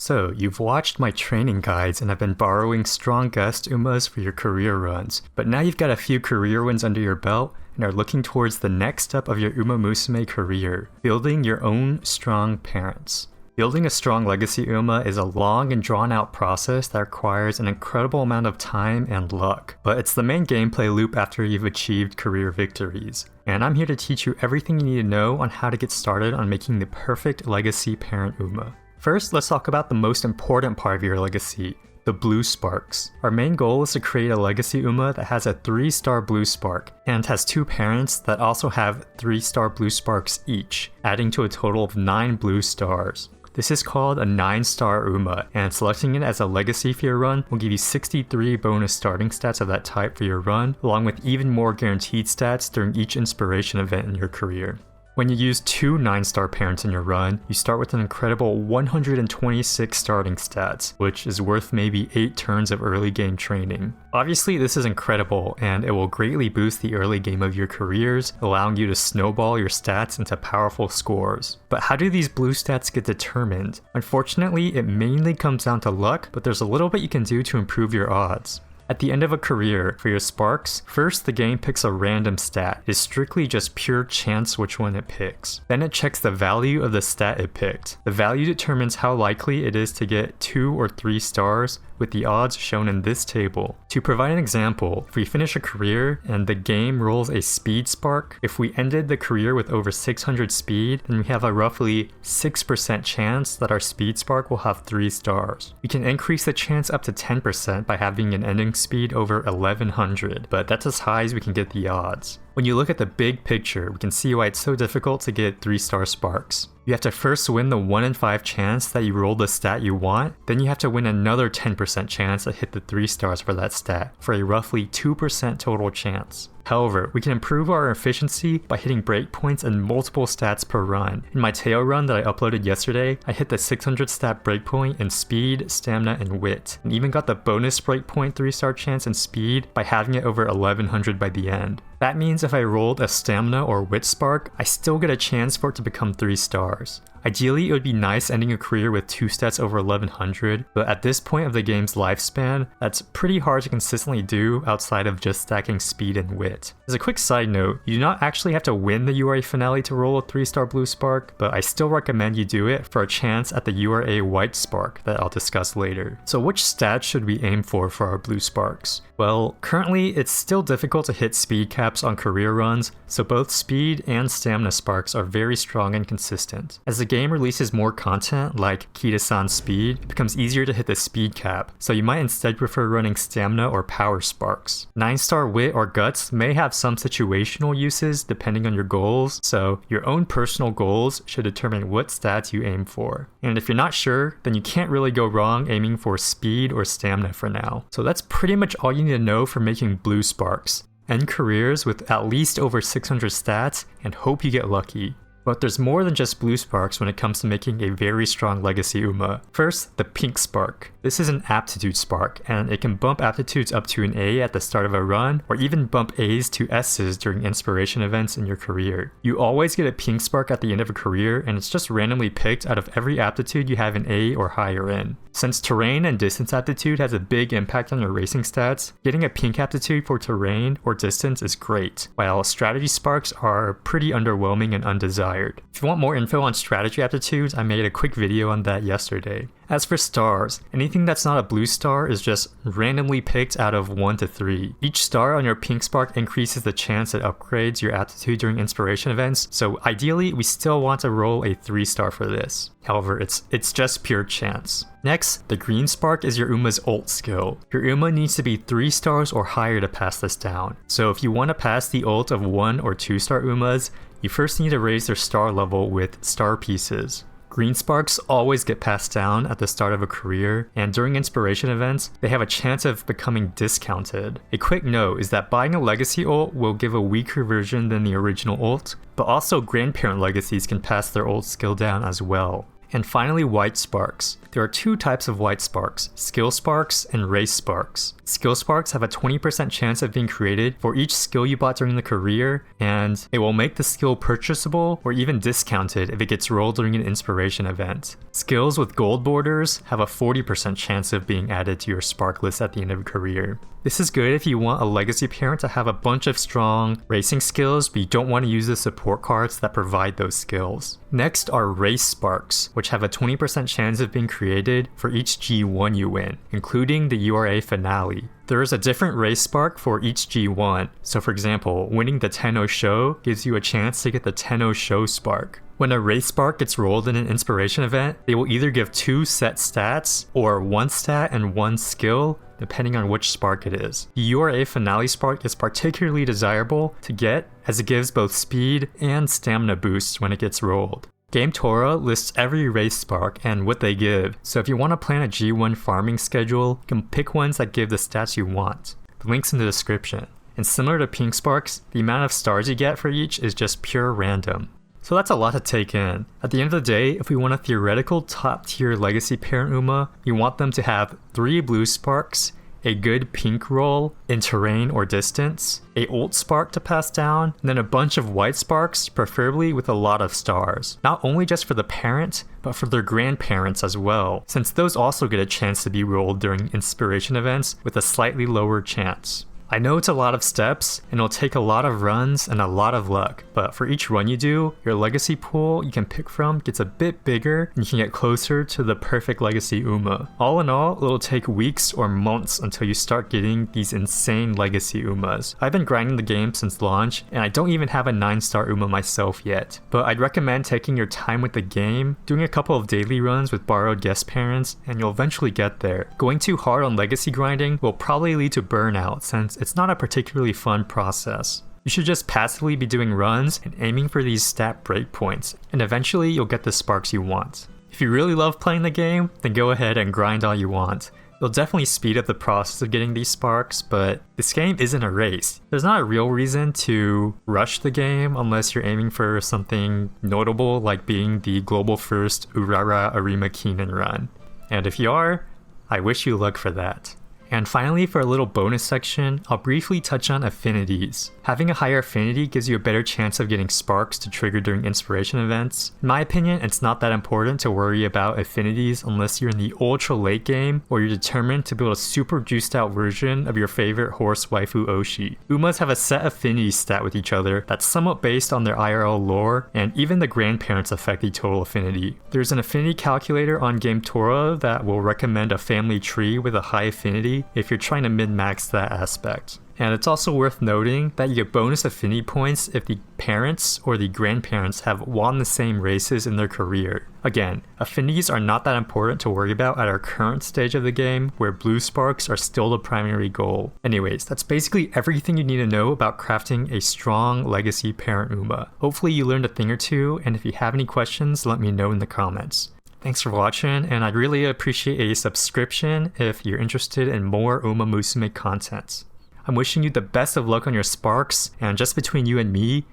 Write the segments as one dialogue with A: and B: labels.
A: So, you've watched my training guides and have been borrowing strong guest Umas for your career runs, but now you've got a few career wins under your belt and are looking towards the next step of your Uma Musume career, building your own strong parents. Building a strong legacy Uma is a long and drawn out process that requires an incredible amount of time and luck, but it's the main gameplay loop after you've achieved career victories. And I'm here to teach you everything you need to know on how to get started on making the perfect legacy parent Uma. First, let's talk about the most important part of your legacy, the blue sparks. Our main goal is to create a legacy Uma that has a 3-star blue spark, and has 2 parents that also have 3-star blue sparks each, adding to a total of 9 blue stars. This is called a 9-star Uma, and selecting it as a legacy for your run will give you 63 bonus starting stats of that type for your run, along with even more guaranteed stats during each inspiration event in your career. When you use 2 9-star parents in your run, you start with an incredible 126 starting stats, which is worth maybe 8 turns of early game training. Obviously, this is incredible, and it will greatly boost the early game of your careers, allowing you to snowball your stats into powerful scores. But how do these blue stats get determined? Unfortunately, it mainly comes down to luck, but there's a little bit you can do to improve your odds. At the end of a career, for your sparks, first the game picks a random stat. It is strictly just pure chance which one it picks. Then it checks the value of the stat it picked. The value determines how likely it is to get 2 or 3 stars, with the odds shown in this table. To provide an example, if we finish a career and the game rolls a speed spark, if we ended the career with over 600 speed, then we have a roughly 6% chance that our speed spark will have 3 stars. We can increase the chance up to 10% by having an ending speed over 1100, but that's as high as we can get the odds. When you look at the big picture, we can see why it's so difficult to get 3-star sparks. You have to first win the 1 in 5 chance that you roll the stat you want, then you have to win another 10% chance to hit the 3 stars for that stat, for a roughly 2% total chance. However, we can improve our efficiency by hitting breakpoints in multiple stats per run. In my tail run that I uploaded yesterday, I hit the 600 stat breakpoint in speed, stamina, and wit, and even got the bonus breakpoint 3-star chance in speed by having it over 1100 by the end. That means if I rolled a stamina or wit spark, I still get a chance for it to become 3 stars. Ideally, it would be nice ending a career with 2 stats over 1100, but at this point of the game's lifespan, that's pretty hard to consistently do outside of just stacking speed and wit. As a quick side note, you do not actually have to win the URA finale to roll a 3-star blue spark, but I still recommend you do it for a chance at the URA white spark that I'll discuss later. So which stats should we aim for our blue sparks? Well, currently it's still difficult to hit speed caps on career runs, so both speed and stamina sparks are very strong and consistent. As the game releases more content, like Kita-san's speed, it becomes easier to hit the speed cap, so you might instead prefer running stamina or power sparks. 9-star wit or guts may have some situational uses depending on your goals, so your own personal goals should determine what stats you aim for. And if you're not sure, then you can't really go wrong aiming for speed or stamina for now. So that's pretty much all you need to know for making blue sparks. End careers with at least over 600 stats and hope you get lucky. But there's more than just blue sparks when it comes to making a very strong legacy Uma. First, the pink spark. This is an aptitude spark, and it can bump aptitudes up to an A at the start of a run, or even bump A's to S's during inspiration events in your career. You always get a pink spark at the end of a career, and it's just randomly picked out of every aptitude you have an A or higher in. Since terrain and distance aptitude has a big impact on your racing stats, getting a pink aptitude for terrain or distance is great, while strategy sparks are pretty underwhelming and undesired. If you want more info on strategy aptitudes, I made a quick video on that yesterday. As for stars, anything that's not a blue star is just randomly picked out of 1 to 3. Each star on your pink spark increases the chance it upgrades your aptitude during inspiration events, so ideally we still want to roll a 3-star for this. However, it's just pure chance. Next, the green spark is your Uma's ult skill. Your Uma needs to be 3 stars or higher to pass this down. So if you want to pass the ult of 1 or 2-star Umas, you first need to raise their star level with star pieces. Green sparks always get passed down at the start of a career, and during inspiration events, they have a chance of becoming discounted. A quick note is that buying a legacy ult will give a weaker version than the original ult, but also grandparent legacies can pass their ult skill down as well. And finally, white sparks. There are two types of white sparks, skill sparks and race sparks. Skill sparks have a 20% chance of being created for each skill you bought during the career, and it will make the skill purchasable or even discounted if it gets rolled during an inspiration event. Skills with gold borders have a 40% chance of being added to your spark list at the end of a career. This is good if you want a legacy parent to have a bunch of strong racing skills, but you don't want to use the support cards that provide those skills. Next are race sparks, which have a 20% chance of being created for each G1 you win, including the URA finale. There is a different race spark for each G1, so for example, winning the Tenno Show gives you a chance to get the Tenno Show spark. When a race spark gets rolled in an inspiration event, they will either give 2 set stats or 1 stat and 1 skill, depending on which spark it is. The URA finale spark is particularly desirable to get as it gives both speed and stamina boosts when it gets rolled. Game Torah lists every race spark and what they give, so if you want to plan a G1 farming schedule, you can pick ones that give the stats you want. The link's in the description. And similar to pink sparks, the amount of stars you get for each is just pure random. So that's a lot to take in. At the end of the day, if we want a theoretical top tier legacy parent Uma, you want them to have 3 blue sparks, a good pink roll in terrain or distance, a ult spark to pass down, and then a bunch of white sparks, preferably with a lot of stars. Not only just for the parent, but for their grandparents as well, since those also get a chance to be rolled during inspiration events with a slightly lower chance. I know it's a lot of steps, and it'll take a lot of runs and a lot of luck, but for each run you do, your legacy pool you can pick from gets a bit bigger, and you can get closer to the perfect legacy Uma. All in all, it'll take weeks or months until you start getting these insane legacy Umas. I've been grinding the game since launch, and I don't even have a 9-star Uma myself yet, but I'd recommend taking your time with the game, doing a couple of daily runs with borrowed guest parents, and you'll eventually get there. Going too hard on legacy grinding will probably lead to burnout, since it's not a particularly fun process. You should just passively be doing runs and aiming for these stat breakpoints, and eventually you'll get the sparks you want. If you really love playing the game, then go ahead and grind all you want. It'll definitely speed up the process of getting these sparks, but this game isn't a race. There's not a real reason to rush the game unless you're aiming for something notable like being the global first Urara Arima Keenan run. And if you are, I wish you luck for that. And finally, for a little bonus section, I'll briefly touch on affinities. Having a higher affinity gives you a better chance of getting sparks to trigger during inspiration events. In my opinion, it's not that important to worry about affinities unless you're in the ultra late game or you're determined to build a super juiced out version of your favorite horse waifu Oshi. Umas have a set affinity stat with each other that's somewhat based on their IRL lore, and even the grandparents affect the total affinity. There's an affinity calculator on Game Torah that will recommend a family tree with a high affinity if you're trying to min-max that aspect. And it's also worth noting that you get bonus affinity points if the parents or the grandparents have won the same races in their career. Again, affinities are not that important to worry about at our current stage of the game, where blue sparks are still the primary goal. Anyways, that's basically everything you need to know about crafting a strong legacy parent Uma. Hopefully you learned a thing or two, and if you have any questions, let me know in the comments. Thanks for watching, and I'd really appreciate a subscription if you're interested in more Uma Musume content. I'm wishing you the best of luck on your sparks, and just between you and me,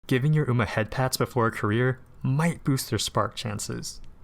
A: giving your Uma head pats before a career might boost their spark chances.